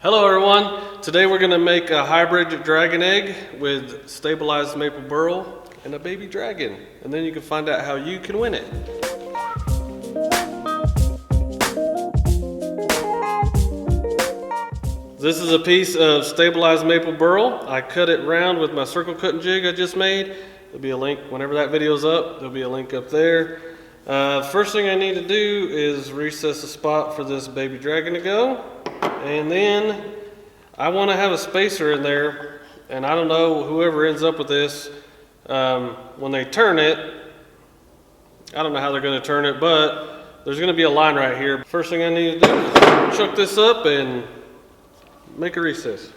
Hello everyone, today we're going to make a hybrid dragon egg with stabilized maple burl and a baby dragon, and then you can find out how you can win it. This is a piece of stabilized maple burl. I cut it round with my circle cutting jig I just made. There'll be a link whenever that video's up. There'll be a link up there. First thing I need to do is recess a spot for this baby dragon to go. And then I want to have a spacer in there, and I don't know, whoever ends up with this, when they turn it, I don't know how they're going to turn it, but there's going to be a line right here. First thing I need to do is chuck this up and make a recess.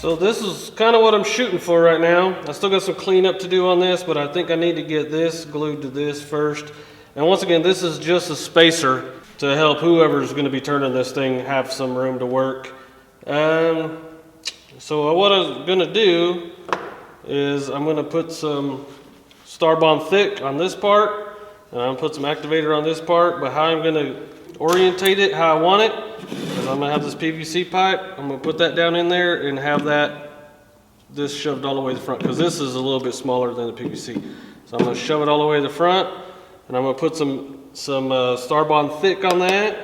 So this is kind of what I'm shooting for right now. I still got some cleanup to do on this, but I think I need to get this glued to this first. And once again, this is just a spacer to help whoever's going to be turning this thing have some room to work. So what I'm going to do is I'm going to put some Star Bond thick on this part, and I'm going to put some activator on this part. But how I'm going to orientate it how I want it is I'm going to have this PVC pipe. I'm going to put that down in there and have this shoved all the way to the front, because this is a little bit smaller than the PVC. So I'm going to shove it all the way to the front, and I'm going to put some Star Bond thick on that,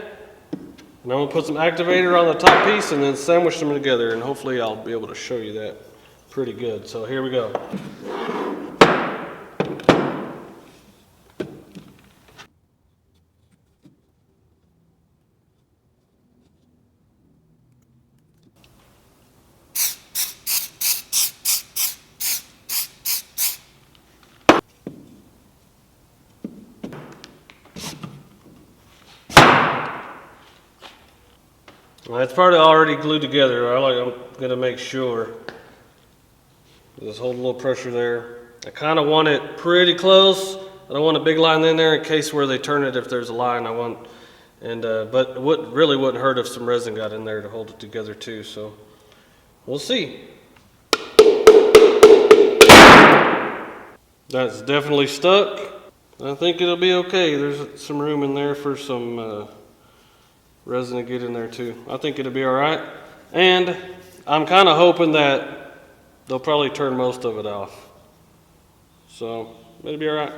and I'm going to put some activator on the top piece and then sandwich them together, and hopefully I'll be able to show you that pretty good. So here we go. Well, it's probably already glued together. I'm going to make sure. Just hold a little pressure there. I kind of want it pretty close. I don't want a big line in there in case where they turn it if there's a line. But it really wouldn't hurt if some resin got in there to hold it together too. So we'll see. That's definitely stuck. I think it'll be okay. There's some room in there for some resin to get in there too. I think it'll be all right. And I'm kind of hoping that they'll probably turn most of it off. So it'll be all right.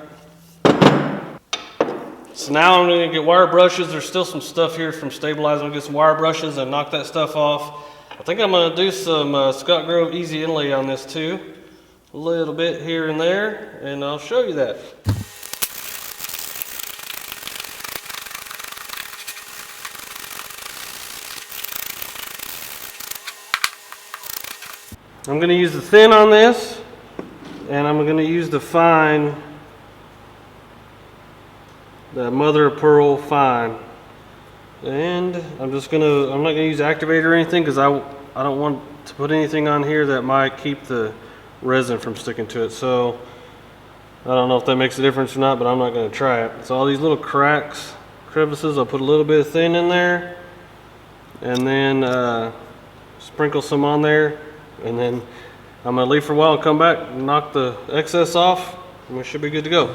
So now I'm going to get wire brushes. There's still some stuff here from stabilizing. I'll get some wire brushes and knock that stuff off. I think I'm going to do some Scott Grove Easy Inlay on this too. A little bit here and there, and I'll show you that. I'm going to use the thin on this, and I'm going to use the fine, the mother of pearl fine. And I'm not going to use activator or anything, because I don't want to put anything on here that might keep the resin from sticking to it. So I don't know if that makes a difference or not, but I'm not going to try it. So all these little crevices, I'll put a little bit of thin in there, and then sprinkle some on there. And then I'm going to leave for a while and come back and knock the excess off, and we should be good to go.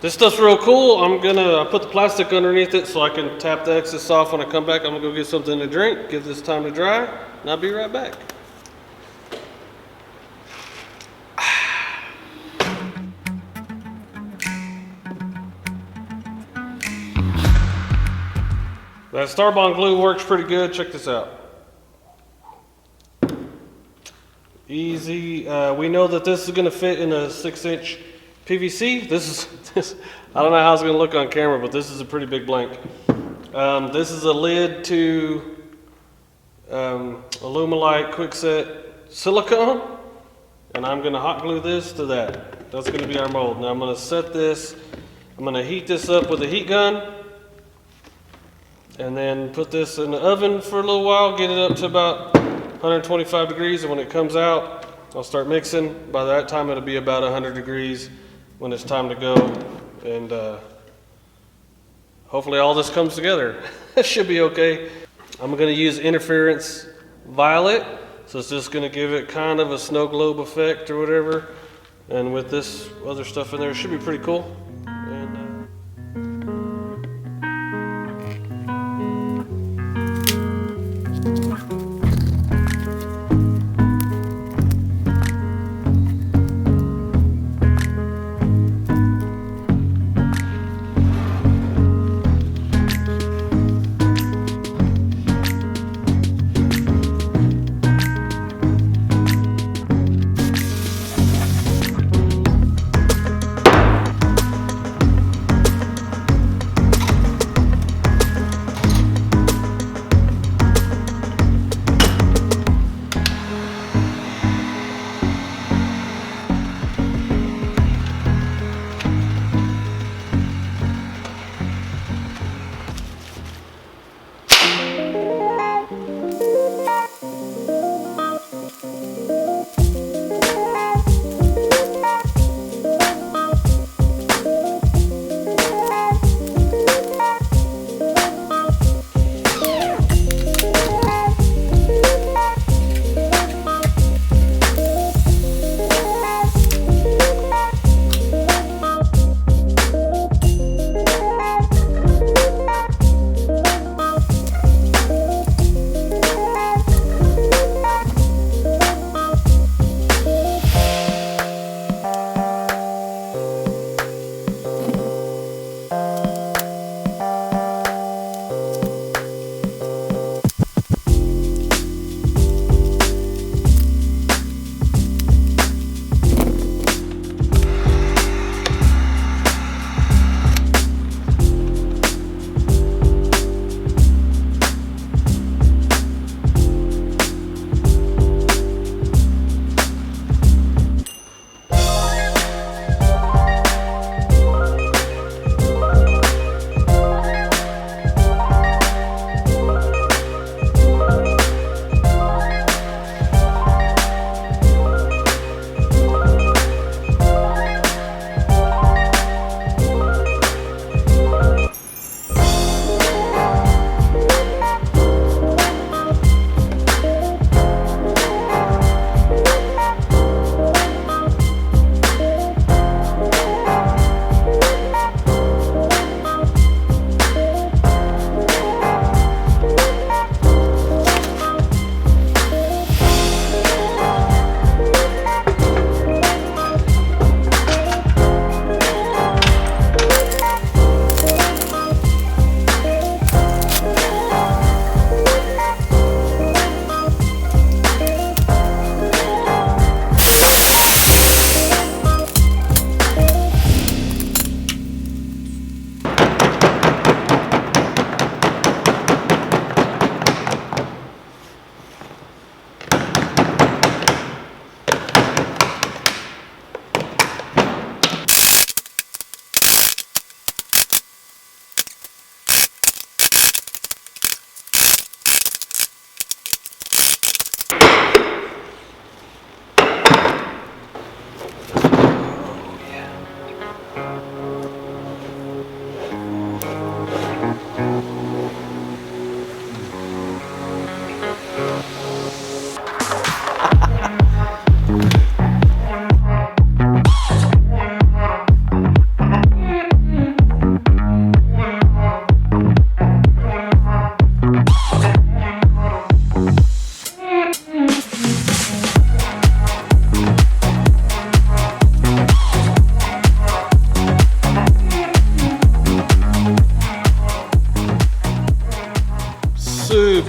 This stuff's real cool. I put the plastic underneath it so I can tap the excess off when I come back. I'm gonna go get something to drink, give this time to dry, and I'll be right back. That Starbond glue works pretty good. Check this out. Easy. We know that this is going to fit in a 6-inch PVC. I don't know how it's going to look on camera, but this is a pretty big blank. This is a lid to Alumilite Quickset silicone, and I'm going to hot glue this to that. That's going to be our mold. Now I'm going to set this, I'm going to heat this up with a heat gun, and then put this in the oven for a little while, get it up to about 125 degrees, and when it comes out, I'll start mixing. By that time it'll be about 100 degrees when it's time to go, and hopefully all this comes together. It should be okay. I'm going to use interference violet, so it's just going to give it kind of a snow globe effect or whatever, and with this other stuff in there, it should be pretty cool.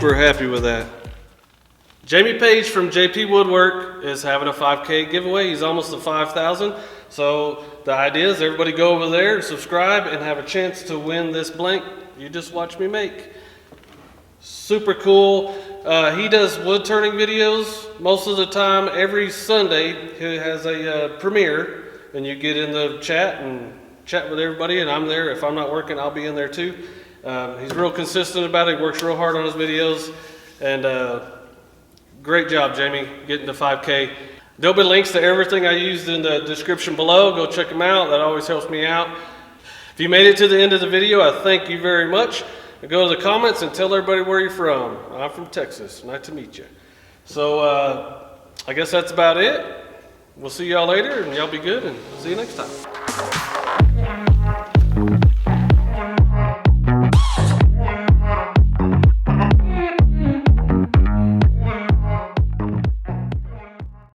super happy with that. Jamie Page from JP Woodwork is having a 5K giveaway. He's almost at 5,000. So the idea is everybody go over there and subscribe and have a chance to win this blank you just watched me make. Super cool. He does wood turning videos most of the time. Every Sunday he has a premiere, and you get in the chat and chat with everybody, and I'm there. If I'm not working, I'll be in there too. He's real consistent about it. He works real hard on his videos, and great job, Jamie, getting to 5K. There'll be links to everything I used in the description below. Go check them out. That always helps me out. If you made it to the end of the video, I thank you very much. Go to the comments and tell everybody where you're from. I'm from Texas. Nice to meet you. So I guess that's about it. We'll see y'all later, and y'all be good, and see you next time.